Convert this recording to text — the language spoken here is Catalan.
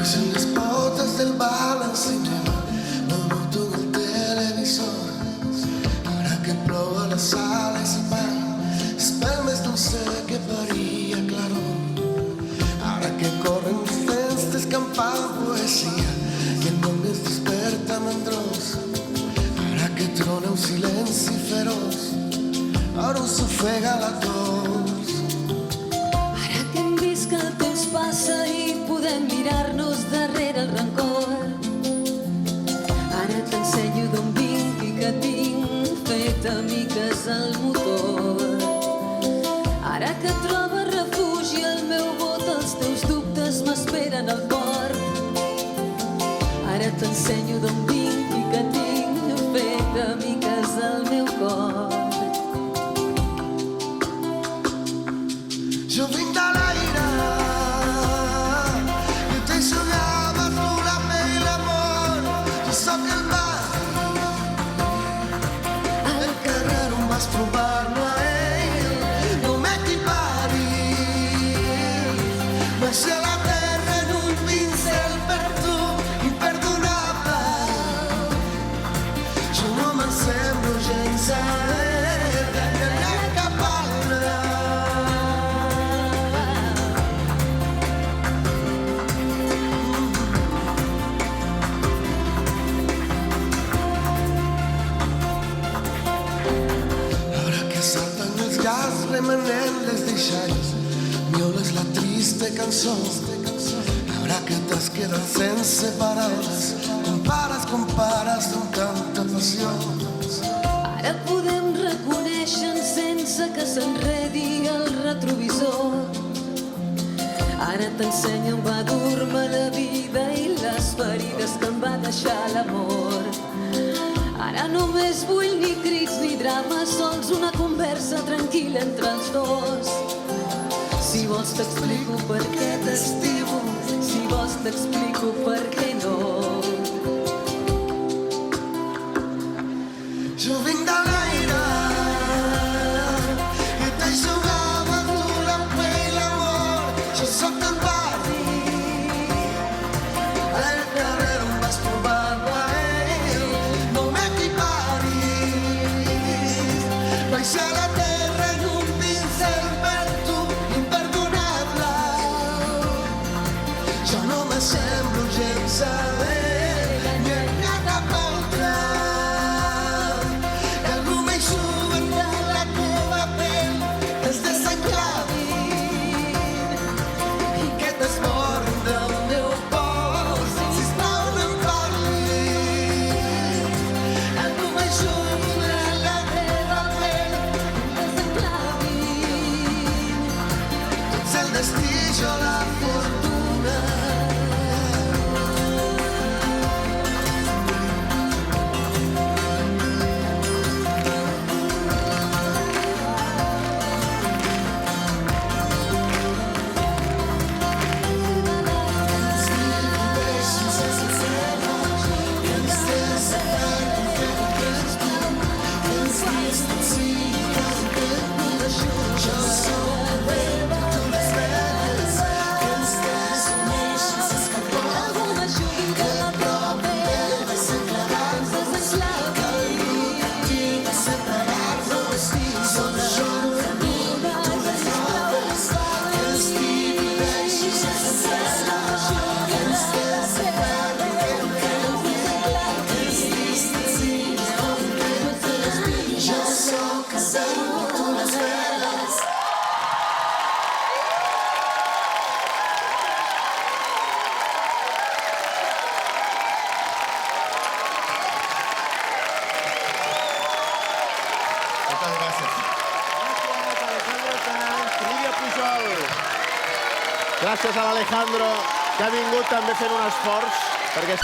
En les potes del balancinero no noto en el televisor. Ara que plou a la sala i se'n va, espelmes no sé què faria claror. Ara que corren els vents d'escampar poesia i el món es desperta mandrós. Ara que trona un silenci feroç, ara us ofega la tos. Ara que hem vist que el temps passa i podem mirar-nos darrere el rancor. Ara t'ensenyo d'on vinc i que tinc fet amiques al motor. Ara que trobes refugi al meu bot, els teus dubtes m'esperen al port. Ara t'ensenyo d'on vinc i que tinc fet amiques al meu cor. Jo vinc de l'aire i t'he jugat tu la pell i l'amor. Jo sóc el mar, el carrer on vas trobar-lo a ell. No m'equiparis, vaig a la terra en un pincel per tu, imperdonable. Jo no me'n semblo gens a ell, ni a cap altre. Saltan els gats remenent les deixalles, mioles la trista cançó. Ara que t'has quedat sense paraules, compares amb tanta passió. Ara podem reconèixer-nos sense que s'enredi el retrovisor. Ara t'ensenyo on va dur-me la vida i les ferides que em va deixar l'amor. Ara només vull ni crits ni drames, sols una conversa tranquil·la entre els dos. Si vols t'explico per què t'estimo, si vols t'explico per què no. Jo vinc de l'aire i t'he jugat tu la pell i l'amor. Jo sóc del barri, el carrer on vas trobar-lo a ell. No m'equiparis, vaig a la terra en un pincel per tu, imperdonable. Jo no me semblo gens a ell, ni a cap altre. El destí o la fortuna. Gràcies a l'Alejandro, que ha vingut també fent un esforç, perquè